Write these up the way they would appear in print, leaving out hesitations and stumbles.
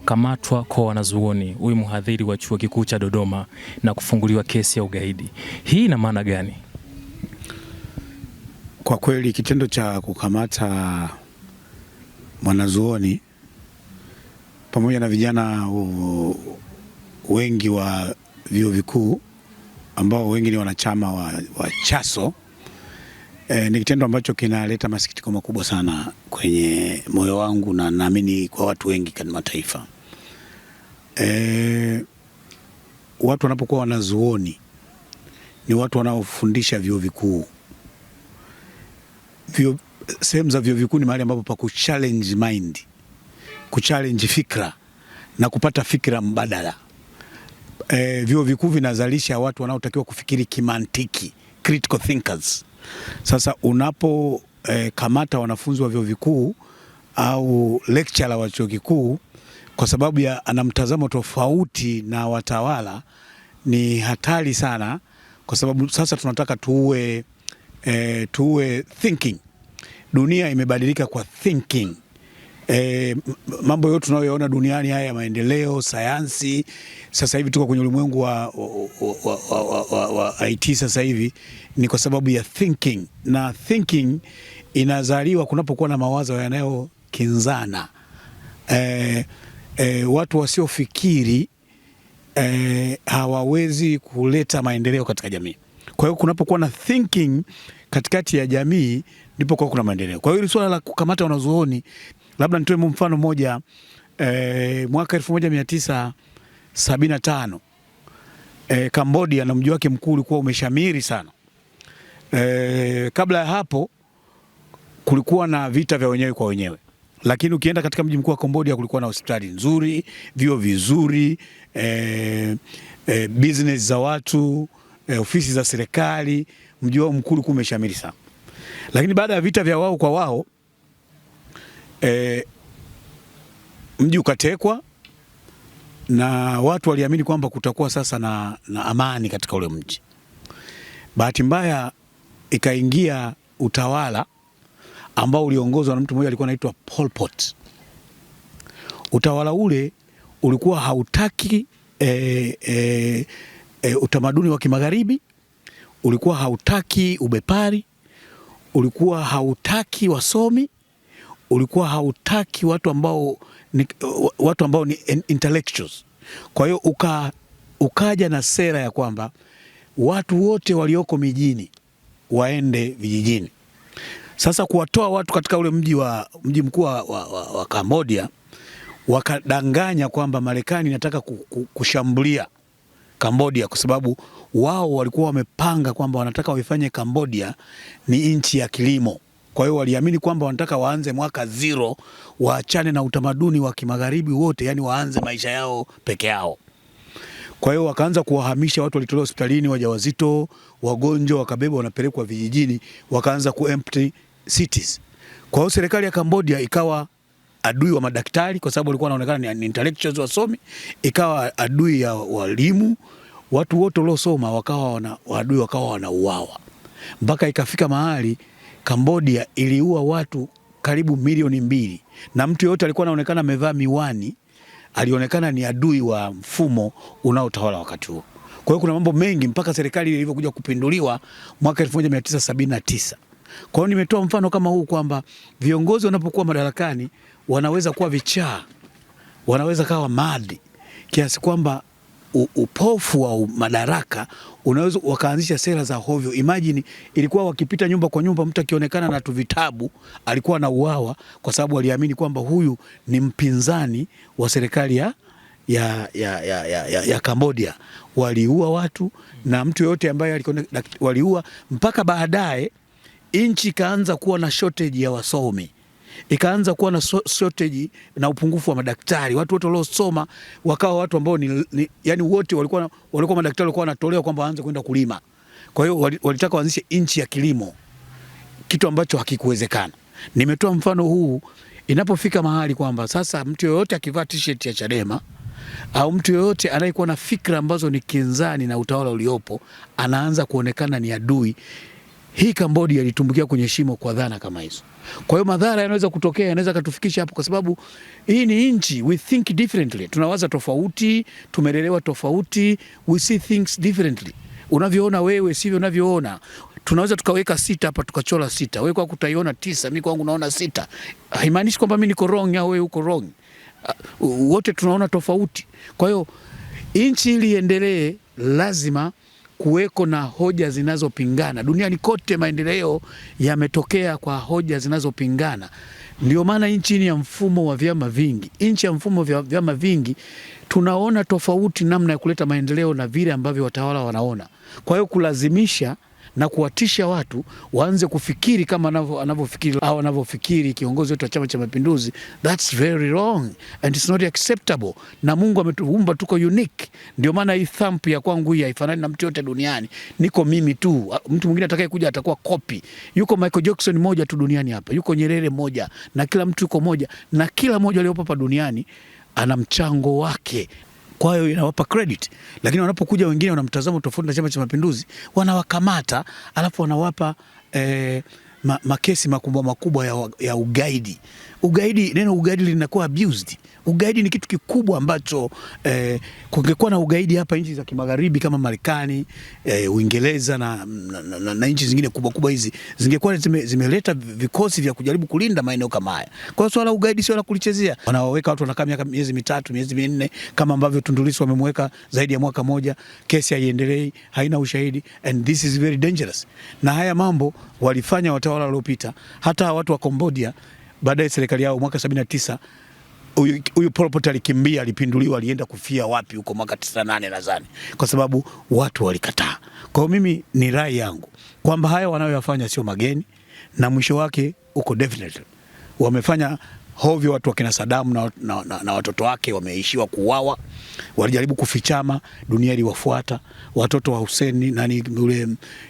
kukamatwa kwa wanazuoni, huyu mhadhiri wa Chuo Kikuu cha Dodoma na kufunguliwa kesi ya ugaidi. Hii ina maana gani? Kwa kweli kitendo cha kukamata mwanazuoni pamoja na vijana wengi wa vyuo vikuu ambao wengi ni wanachama wa CHASO ni kitendo ambacho kinaleta masikitiko makubwa sana kwenye moyo wangu na naamini kwa watu wengi katika mataifa. Watu wanapokuwa wanazuoni ni watu wanaofundisha vyuo vikuu. Sehemu za vyuo vikuu ni mahali ambapo pa kuchallenge mind, kuchallenge fikra na kupata fikra mbadala. Vyuo vikuu vinazalisha watu wanaotakiwa kufikiri kimantiki, critical thinkers. Sasa unapo kamata wanafunzi wa vyuo vikuu au lecturer wa chuo kikuu kwa sababu ya ana mtazamo tofauti na watawala, ni hatari sana, kwa sababu sasa tunataka tuwe thinking. Dunia imebadilika kwa thinking. Mambo yote tunayoona duniani haya, maendeleo, sayansi, sasa hivi tuko kwenye ulimwengu wa IT sasa hivi, ni kwa sababu ya thinking. Na thinking inazaliwa kunapokuwa na mawazo yanayokinzana. Watu wasiofikiri hawawezi kuleta maendeleo katika jamii. Kwa hiyo kunapokuwa na thinking katikati ya jamii ndipo kwa kuna maendeleo. Kwa hiyo hili swala la kukamata wanazuoni, labda nitoe mfano mmoja. Mwaka 1975 Cambodia na mji wake mkuu ulikuwa umeshamiri sana. Kabla ya hapo kulikuwa na vita vya wenyewe kwa wenyewe, lakini ukienda katika mji mkuu wa Cambodia kulikuwa na hospitali nzuri, vyuo vizuri, business za watu, ofisi za serikali. Mji wao mkuu ulikuwa umeshamiri sana. Lakini baada ya vita vya wao kwa wao, mji ukatekwa na watu waliamini kwamba kutakuwa sasa na amani katika ule mji. Bahati mbaya ikaingia utawala ambao uliongozwa na mtu mmoja alikuwa anaitwa Pol Pot. Utawala ule ulikuwa hautaki utamaduni wa kimagharibi, ulikuwa hautaki ubepari, ulikuwa hautaki wasomi, ulikuwa hautaki watu ambao ni intellectuals. Kwa hiyo ukaja na sera ya kwamba watu wote walioko mijini waende vijijini. Sasa kuwatoa watu katika ule mji mkuu wa Cambodia, wakadanganya kwamba Marekani inataka kushambulia Cambodia kwa sababu wao walikuwa wamepanga kwamba wanataka waifanye Cambodia ni nchi ya kilimo. Kwa hiyo waliamini kwamba wanataka waanze mwaka zero, waachane na utamaduni wa kimagharibi wote, yani waanze maisha yao peke yao. Kwa hiyo wakaanza kuwahamisha watu, walitolewa hospitalini, wajawazito, wagonjwa wakabeba wanapelekwa vijijini, wakaanza empty cities. Kwa hiyo serikali ya Cambodia ikawa adui wa madaktari kwa sababu walikuwa wanaonekana ni intellectuals wasomi, ikawa adui ya walimu, watu wote waliosoma wakawa adui, wakawa wanauawa. Mpaka ikafika mahali Cambodia iliua watu karibu milioni 2, na mtu yote alikuwa anaonekana amevaa miwani alionekana ni adui wa mfumo unaotawala wakati huo. Kwa hiyo kuna mambo mengi mpaka serikali ilivyokuja kupinduliwa mwaka 1979. Kwa hiyo nimetoa mfano kama huu kwamba viongozi wanapokuwa madarakani wanaweza kuwa vichaa, wanaweza kawa madi kiasi kwamba upofu wa madaraka unaweza wakaanzisha sera za hovyo. Imagine ilikuwa wakipita nyumba kwa nyumba, mtu akionekana na vitabu alikuwa na uawa kwa sababu waliamini kwamba huyu ni mpinzani wa serikali ya Cambodia. Waliua watu na mtu yote ambaye waliua, mpaka baadaye nchi ikaanza kuwa na shortage ya wasomi, ikaanza kuwa na shortage na upungufu wa madaktari. Watu wote waliosoma wakawa watu ambao yani wote walikuwa madaktari, walikuwa wanatolewa kwamba waanze kwenda kulima. Kwa hiyo walitaka waanzishe nchi ya kilimo, kitu ambacho hakikuwezekana. Nimetoa mfano huu inapofika mahali kwamba sasa mtu yoyote akivaa t-shirt ya Chadema au mtu yoyote anayekuwa na fikra ambazo ni kinzani na utawala uliopo anaanza kuonekana ni adui. hii Cambodia ilitumbukia kwenye shimo kwa dhana kama hizo. Kwa hiyo madhara yanaweza kutokea, yanaweza katufikisha hapo, kwa sababu hii ni nchi, we think differently, tunawaza tofauti, tumelelewa tofauti, we see things differently. Unavyoona wewe sivyo unavyoona. Tunaweza tukaweka 6 hapa tukachora 6. Wewe kwako utaiona 9, mimi kwangu naona 6. Haimaanishi kwamba mimi niko wrong au wewe uko wrong. Wote tunaona tofauti. Kwa hiyo nchi ili iendelee lazima kuweko na hoja zinazopingana. Duniani kote maendeleo yametokea kwa hoja zinazopingana. Ndio maana nchi ya mfumo wa vyama vingi, nchi ya mfumo wa vyama vingi, tunaona tofauti namna ya kuleta maendeleo na vile ambavyo watawala wanaona. Kwa hiyo kulazimisha na kuwatisha watu waanze kufikiri kama anavyofikiri au anavyofikiri kiongozi wetu wa Chama cha Mapinduzi, that's very wrong and it's not acceptable. Na Mungu ametuumba tuko unique. Ndio maana hii thumb ya kwangu hii haifanani na mtu yote duniani. Niko mimi tu. Mtu mwingine atakaye kuja atakuwa copy. Yuko Michael Jackson moja tu duniani hapa. Yuko Nyerere moja, na kila mtu yuko moja, na kila mmoja aliyopo hapa duniani ana mchango wake. Kwa hiyo inawapa credit, lakini wanapokuja wengine wana mtazamo tofauti na Chama cha Mapinduzi, wanawakamata alafu wanawapa makesi makubwa ya ugaidi. Ugaidi, neno ugaidi linakuwa abused. Ugaidi ni kitu kikubwa ambacho kungekuwa na ugaidi hapa nchi za kimagharibi kama Marekani, Uingereza na nchi zingine kubwa hizi zingekuwa zimeleta vikosi vya kujaribu kulinda maeneo kama haya. Kwa hiyo swala ugaidi sio la kulichezea. Wanaweka watu wanakaa miezi 3, miezi 4, kama ambavyo Tundu Lissu wamemweka zaidi ya mwaka moja, kesi haiendelei, haina ushahidi, and this is very dangerous. Na haya mambo walifanya watawala waliopita. Hata watu wa Cambodia baadaye serikali yao mwaka 79, huyu Pol Pot alikimbia, alipinduliwa, alienda kufia wapi huko mwaka 98 nadhani, kwa sababu watu walikataa. Kwa hiyo mimi ni rai yangu kwamba haya wanayoyafanya sio mageni, na mwisho wake uko definitely. Wamefanya hovyo watu wakina Saddam na watoto wake wameishiwa kuuawa. Walijaribu kufichama, dunia iliwafuata. Watoto wa Hussein, nani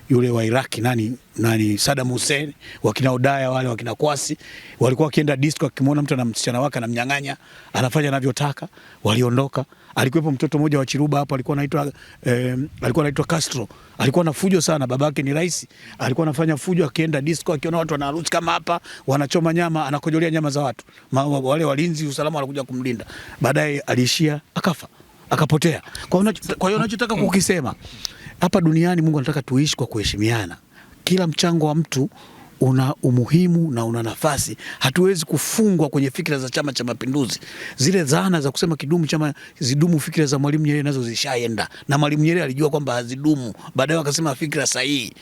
yule wa Iraki, nani Saddam Hussein, wakina Odaya wale, wakina Kwasi, walikuwa wakienda disco, akimwona mtu na msichana wake anamnyang'anya, anafanya anavyotaka, waliondoka. Alikuwepo mtoto mmoja wa Chiruba hapo, alikuwa anaitwa Castro. Alikuwa na fujo sana, babake ni rais. Alikuwa anafanya fujo, akienda disco, akiona watu wanaruhusi kama hapa, wanachoma nyama, anakojolea nyama za watu. Wale walinzi usalama wanakuja kumlinda. Baadaye aliishia akafa, akapotea. Kwa hiyo unachotaka kukisema hapa duniani, Mungu anataka tuishi kwa kuheshimiana. Kila mchango wa mtu una umuhimu na una nafasi. Hatuwezi kufungwa kwenye fikra za Chama cha Mapinduzi. Zile dhana za kusema zidumu fikra za Mwalimu Nyerere nazo zishaenda. Na Mwalimu Nyerere alijua kwamba hazidumu. Baadaye akasema fikra sahihi.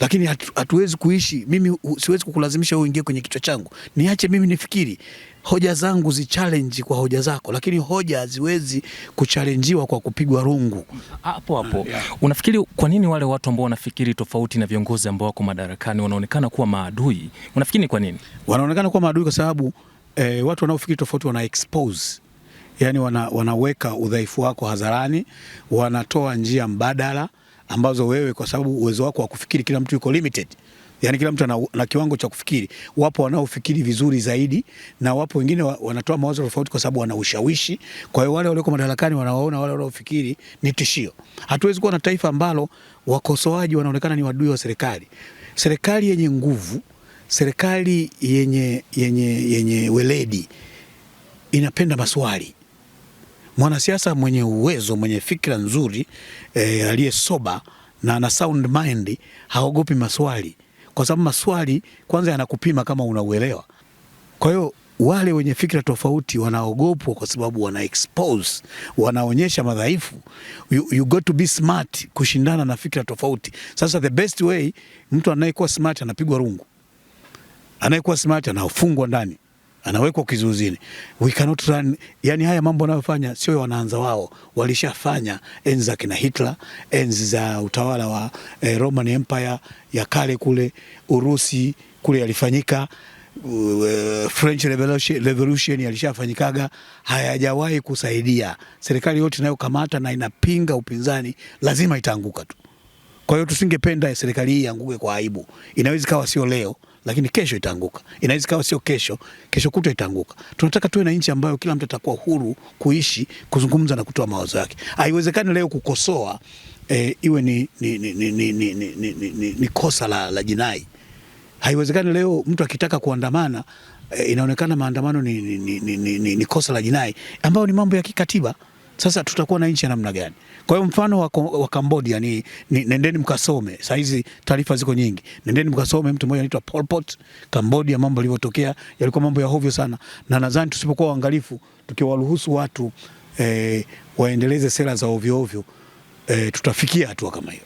Lakini hatuwezi kuishi. Mimi siwezi kukulazimisha uingie kwenye kichwa changu. Niache mimi nifikiri. Hoja zangu zichallenge kwa hoja zako, lakini hoja haziwezi kuchallenjiwa kwa kupigwa rungu. Hapo. Unafikiri kwa nini wale watu ambao wanafikiri tofauti na viongozi ambao wako madarakani wanaonekana kuwa maadui? Unafikiri ni kwa nini? Wanaonekana kuwa maadui kwa sababu watu wanaofikiri tofauti wana expose. Yaani wanaweka udhaifu wako hadharani, wanatoa njia mbadala ambazo wewe, kwa sababu uwezo wako wa kufikiri, kila mtu yuko limited. Yaani kila mtu ana kiwango cha kufikiri. Wapo wanaofikiri vizuri zaidi, na wapo wengine wanatoa mawazo tofauti kwa sababu wana ushawishi. Kwa hiyo wale walioko madarakani wanawaona wale wanaofikiri ni tishio. Hatuwezi kuwa na taifa ambalo wakosoaji wanaonekana ni wadui wa serikali. Serikali yenye nguvu, serikali yenye weledi inapenda maswali. Mwanasiasa mwenye uwezo, mwenye fikra nzuri, aliye soba na ana sound mind, haogopi maswali. Kwa sababu maswali kwanza yanakupima kama unauelewa. Kwa hiyo wale wenye fikra tofauti wanaogopwa kwa sababu wana expose, wanaonyesha madhaifu. You got to be smart kushindana na fikra tofauti. Sasa the best way, mtu anayekuwa smart anapigwa rungu. Anayekuwa smart anafungwa ndani, anawekwa kizuizini. We cannot run. Yani haya mambo wanayofanya sio wanaanza wao, walishafanya enzi za kina Hitler, enzi za utawala wa Roman Empire ya kale kule Urusi kule yalifanyika. French Revolution yalishafanyikaga, hayajawahi kusaidia. Serikali yote inayokamata na inapinga upinzani lazima itaanguka tu. Kwa hiyo tusingependa serikali hii ianguke kwa aibu. Inaweza kawa sio leo, lakini kesho itaanguka. Inaweza kawa sio kesho kutwa itaanguka. Tunataka tuwe na nchi ambayo kila mtu atakuwa huru kuishi, kuzungumza na kutoa mawazo yake. Haiwezekani leo kukosoa iwe ni kosa la jinai. Haiwezekani leo mtu akitaka kuandamana inaonekana maandamano ni kosa la jinai, ambayo ni mambo ya kikatiba. Sasa tutakuwa na nchi ya namna gani? Kwa hiyo mfano wa Cambodia ni nendeni mkasome. Sasa hizi taarifa ziko nyingi. Nendeni mkasome mtu mmoja anaitwa Pol Pot, Cambodia, mambo yalivyotokea yalikuwa mambo ya hovyo sana, na nadhani tusipokuwa waangalifu, tukiwaruhusu watu waendeleze sera za ovyo ovyo, tutafikia hatua kama hiyo.